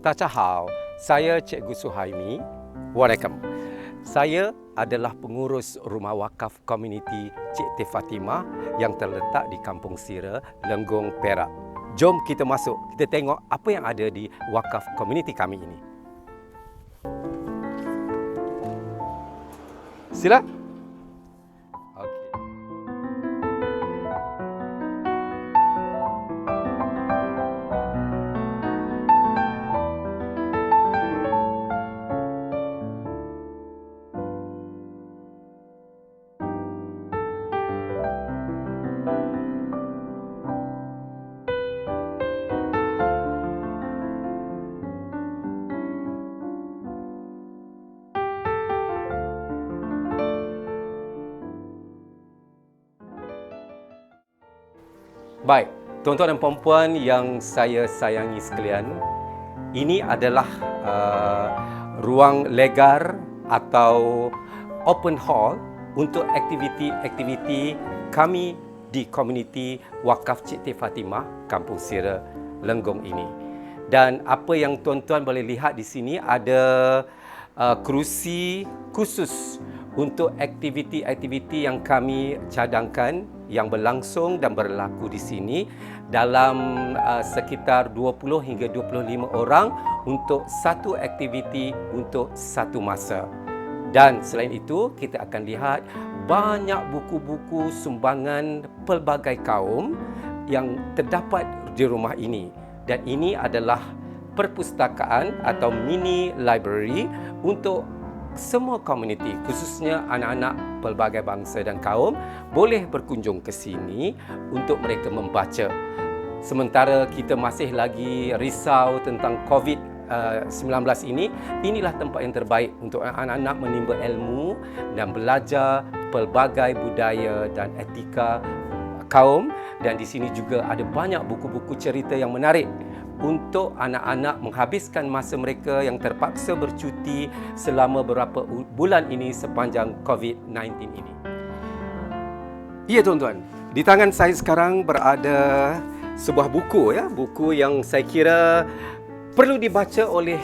Tachahau, saya Cikgu Suhaimi. Waalaikum. Saya adalah pengurus Rumah Wakaf Komuniti Cik T. Fatimah yang terletak di Kampung Sira, Lenggong, Perak. Jom kita masuk, kita tengok apa yang ada di wakaf komuniti kami ini. Sila. Baik, tuan-tuan dan puan-puan yang saya sayangi sekalian, ini adalah ruang legar atau open hall untuk aktiviti-aktiviti kami di komuniti Wakaf Cik T. Fatimah, Kampung Sira, Lenggong ini. Dan apa yang tuan-tuan boleh lihat di sini ada kerusi khusus untuk aktiviti-aktiviti yang kami cadangkan yang berlangsung dan berlaku di sini dalam sekitar 20 hingga 25 orang untuk satu aktiviti untuk satu masa. Dan selain itu, kita akan lihat banyak buku-buku sumbangan pelbagai kaum yang terdapat di rumah ini. Dan ini adalah perpustakaan atau mini library untuk semua komuniti, khususnya anak-anak pelbagai bangsa dan kaum boleh berkunjung ke sini untuk mereka membaca. Sementara kita masih lagi risau tentang COVID-19 ini, inilah tempat yang terbaik untuk anak-anak menimba ilmu dan belajar pelbagai budaya dan etika kaum. Dan di sini juga ada banyak buku-buku cerita yang menarik untuk anak-anak menghabiskan masa mereka yang terpaksa bercuti selama beberapa bulan ini sepanjang COVID-19 ini. Ya tuan-tuan, di tangan saya sekarang berada sebuah buku, buku yang saya kira perlu dibaca oleh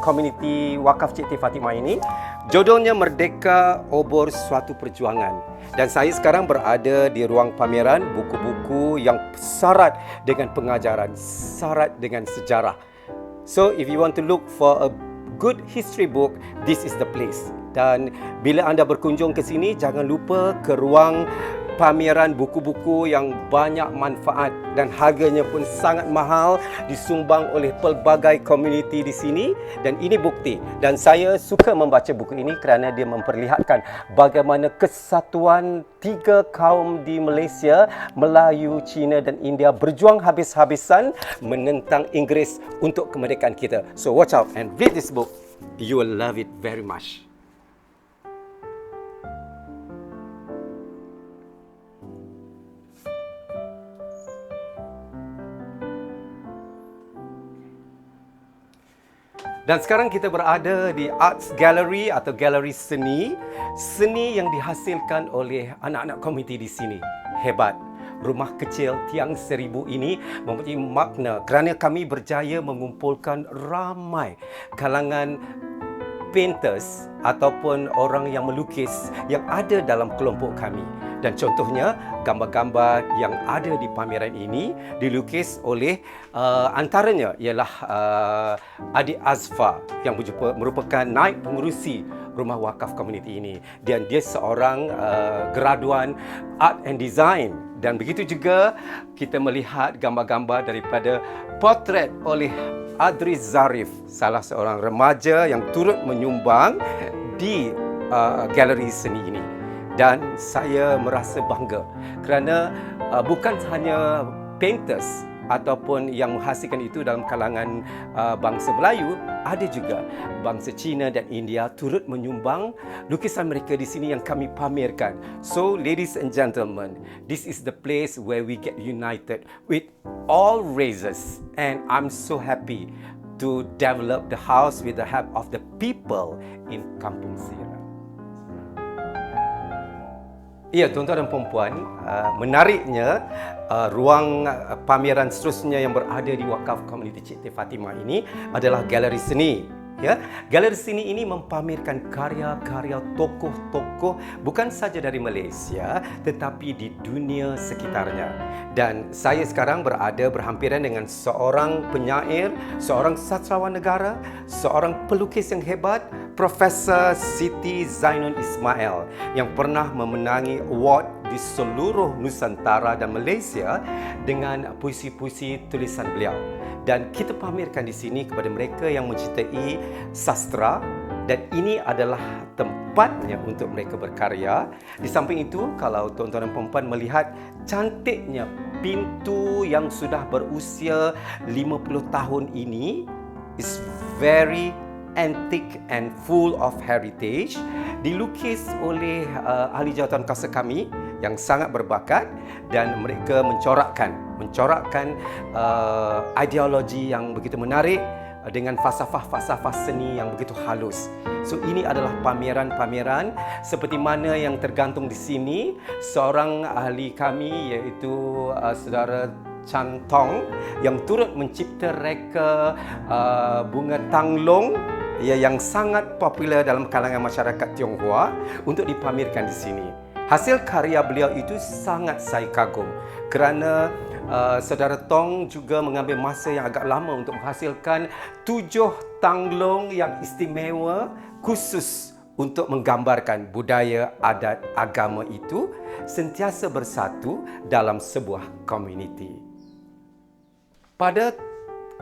komuniti Wakaf Cik T. Fatimah ini. Judulnya Merdeka Obor Suatu Perjuangan. Dan saya sekarang berada di ruang pameran buku-buku yang syarat dengan pengajaran, syarat dengan sejarah. So if you want to look for a good history book, this is the place. Dan bila anda berkunjung ke sini, jangan lupa ke ruang pameran buku-buku yang banyak manfaat dan harganya pun sangat mahal, disumbang oleh pelbagai komuniti di sini, dan ini bukti. Dan saya suka membaca buku ini kerana dia memperlihatkan bagaimana kesatuan tiga kaum di Malaysia, Melayu, Cina dan India berjuang habis-habisan menentang Inggeris untuk kemerdekaan kita. So watch out and read this book. You will love it very much. Dan sekarang kita berada di Arts Gallery atau galeri seni. Seni yang dihasilkan oleh anak-anak komuniti di sini. Hebat. Rumah kecil tiang 1000 ini mempunyai makna kerana kami berjaya mengumpulkan ramai kalangan painters ataupun orang yang melukis yang ada dalam kelompok kami. Dan contohnya, gambar-gambar yang ada di pameran ini dilukis oleh antaranya ialah Adik Azfar yang merupakan naib pengerusi Rumah Wakaf Komuniti ini. Dan dia seorang graduan Art and Design. Dan begitu juga kita melihat gambar-gambar daripada potret oleh Adris Zarif, salah seorang remaja yang turut menyumbang di galeri seni ini. Dan saya merasa bangga kerana bukan hanya painters ataupun yang menghasilkan itu dalam kalangan bangsa Melayu, ada juga bangsa Cina dan India turut menyumbang lukisan mereka di sini yang kami pamerkan. So ladies and gentlemen, this is the place where we get united with all races, and I'm so happy to develop the house with the help of the people in Kampung Sira. Ya, tuan-tuan dan puan-puan, menariknya ruang pameran seterusnya yang berada di Wakaf Komuniti Cik T. Fatimah ini adalah galeri seni. Ya, galeri seni ini mempamerkan karya-karya tokoh-tokoh bukan saja dari Malaysia tetapi di dunia sekitarnya. Dan saya sekarang berada berhampiran dengan seorang penyair, seorang sastrawan negara, seorang pelukis yang hebat, Profesor Siti Zainun Ismail yang pernah memenangi award di seluruh Nusantara dan Malaysia dengan puisi-puisi tulisan beliau. Dan kita pamerkan di sini kepada mereka yang mencintai sastra, dan ini adalah tempatnya untuk mereka berkarya. Di samping itu, kalau tuan-tuan dan puan-puan melihat cantiknya pintu yang sudah berusia 50 tahun ini, is very antique and full of heritage, dilukis oleh ahli jawatan kuasa kami yang sangat berbakat, dan mereka mencorakkan ideologi yang begitu menarik dengan falsafah seni yang begitu halus. So ini adalah pameran-pameran seperti mana yang tergantung di sini. Seorang ahli kami iaitu saudara Chan Tong yang turut mencipta reka bunga tanglong yang sangat popular dalam kalangan masyarakat Tionghoa untuk dipamerkan di sini. Hasil karya beliau itu sangat saya kagum kerana saudara Tong juga mengambil masa yang agak lama untuk menghasilkan 7 tanglong yang istimewa khusus untuk menggambarkan budaya, adat, agama itu sentiasa bersatu dalam sebuah komuniti. Pada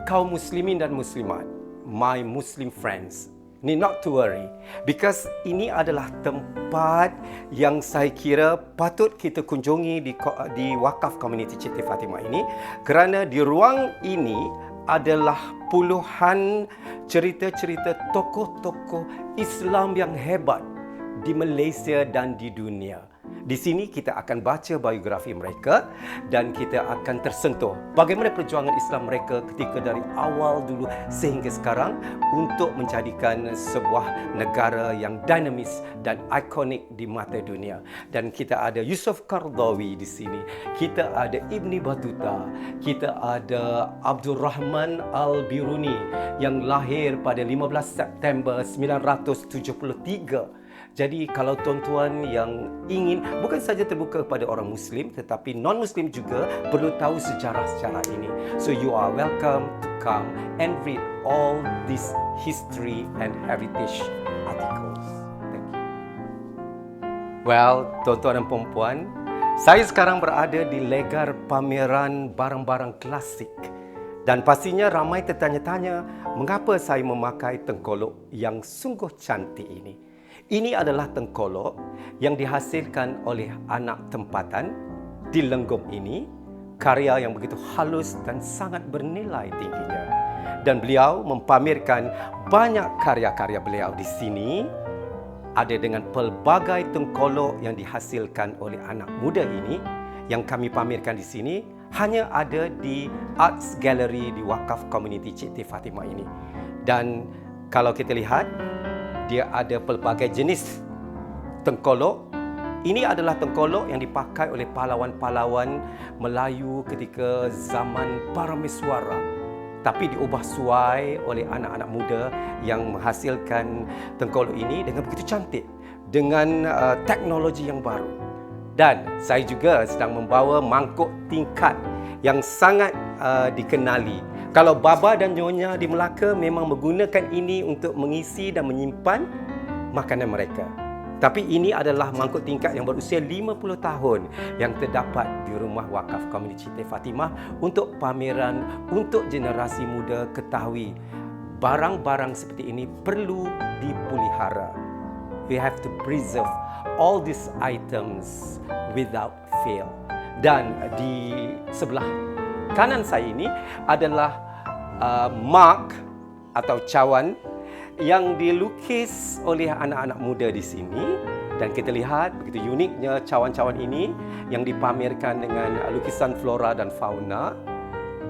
kaum muslimin dan muslimat, my Muslim friends, need not to worry, because ini adalah tempat yang saya kira patut kita kunjungi di Wakaf Komuniti Cik T. Fatimah ini, kerana di ruang ini adalah puluhan cerita-cerita tokoh-tokoh Islam yang hebat di Malaysia dan di dunia. Di sini kita akan baca biografi mereka dan kita akan tersentuh bagaimana perjuangan Islam mereka ketika dari awal dulu sehingga sekarang untuk menjadikan sebuah negara yang dinamis dan ikonik di mata dunia. Dan kita ada Yusuf Qaradawi di sini, kita ada Ibni Battuta, kita ada Abdul Rahman Al-Biruni yang lahir pada 15 September 1973. Jadi kalau tuan-tuan yang ingin bukan saja terbuka kepada orang Muslim tetapi non-Muslim juga perlu tahu sejarah-sejarah ini. So you are welcome to come and read all these history and heritage articles. Thank you. Well, tuan-tuan dan puan-puan, saya sekarang berada di legar pameran barang-barang klasik. Dan pastinya ramai tertanya-tanya mengapa saya memakai tengkolok yang sungguh cantik ini. Ini adalah tengkolok yang dihasilkan oleh anak tempatan di Lenggong ini, karya yang begitu halus dan sangat bernilai tingginya. Dan beliau mempamerkan banyak karya-karya beliau di sini, ada dengan pelbagai tengkolok yang dihasilkan oleh anak muda ini yang kami pamerkan di sini, hanya ada di Arts Gallery di Wakaf Komuniti Cik T. Fatimah ini. Dan kalau kita lihat, dia ada pelbagai jenis tengkolok. Ini adalah tengkolok yang dipakai oleh pahlawan-pahlawan Melayu ketika zaman Parameswara, tapi diubah suai oleh anak-anak muda yang menghasilkan tengkolok ini dengan begitu cantik, dengan teknologi yang baru. Dan saya juga sedang membawa mangkuk tingkat yang sangat dikenali. Kalau baba dan nyonya di Melaka memang menggunakan ini untuk mengisi dan menyimpan makanan mereka. Tapi ini adalah mangkuk tingkat yang berusia 50 tahun yang terdapat di rumah Wakaf Komuniti Cik T. Fatimah untuk pameran, untuk generasi muda ketahui barang-barang seperti ini perlu dipelihara. We have to preserve all these items without fail. Dan di sebelah kanan saya ini adalah mark atau cawan yang dilukis oleh anak-anak muda di sini, dan kita lihat begitu uniknya cawan-cawan ini yang dipamerkan dengan lukisan flora dan fauna.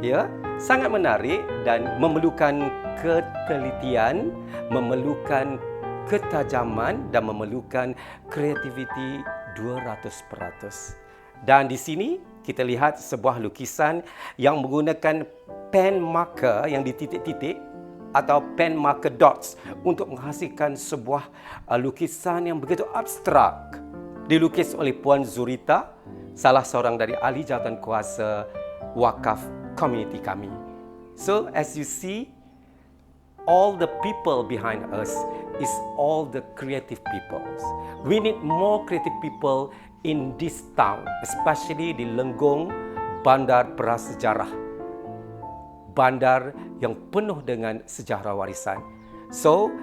Ya, sangat menarik dan memerlukan ketelitian, memerlukan ketajaman dan memerlukan kreativiti 200%. Dan di sini kita lihat sebuah lukisan yang menggunakan pen marker yang dititik-titik atau pen marker dots untuk menghasilkan sebuah lukisan yang begitu abstrak. Dilukis oleh Puan Zurita, salah seorang dari ahli jawatan kuasa wakaf komuniti kami. So as you see, all the people behind us is all the creative people. We need more creative people in this town, especially di Lenggong, bandar prasejarah. Bandar yang penuh dengan sejarah warisan. So,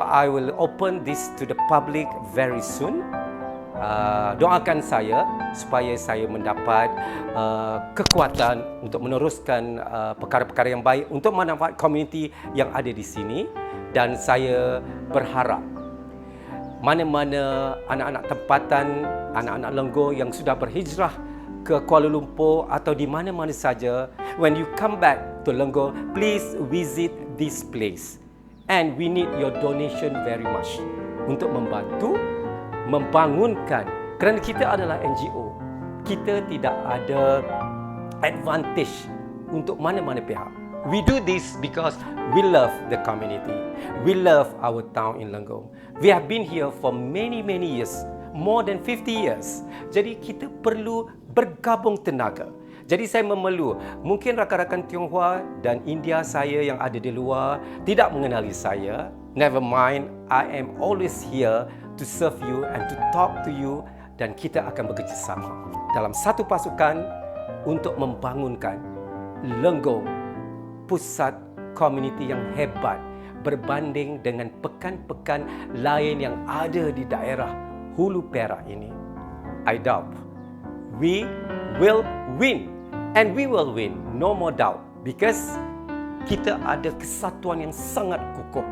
I will open this to the public very soon. Doakan saya supaya saya mendapat kekuatan untuk meneruskan perkara-perkara yang baik untuk manfaat komuniti yang ada di sini, dan saya berharap mana-mana anak-anak tempatan, anak-anak Lenggong yang sudah berhijrah ke Kuala Lumpur atau di mana-mana saja, when you come back to Lenggong, please visit this place. And we need your donation very much untuk membantu membangunkan, kerana kita adalah NGO. Kita tidak ada advantage untuk mana-mana pihak. We do this because we love the community. We love our town in Lenggong. We have been here for many years, more than 50 years. Jadi kita perlu bergabung tenaga. Jadi saya memerlu, mungkin rakan-rakan Tionghoa dan India saya yang ada di luar tidak mengenali saya. Never mind, I am always here to serve you and to talk to you, dan kita akan bekerjasama dalam satu pasukan untuk membangunkan Lenggong, pusat komuniti yang hebat berbanding dengan pekan-pekan lain yang ada di daerah Hulu Perak ini. I doubt we will win, and we will win, no more doubt, because kita ada kesatuan yang sangat kukuh,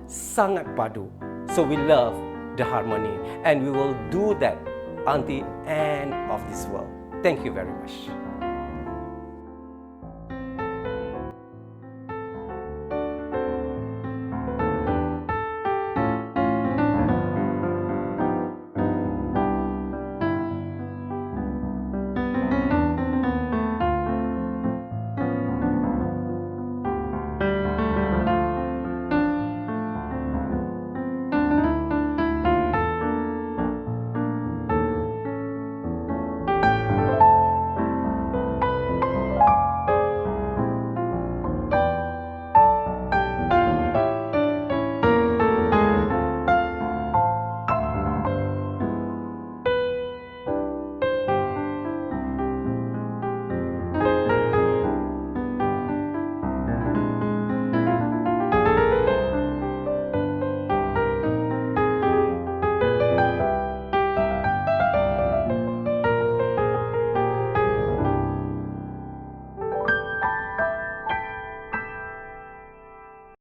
sangat padu. So we love the harmony, and we will do that until end of this world. Thank you very much.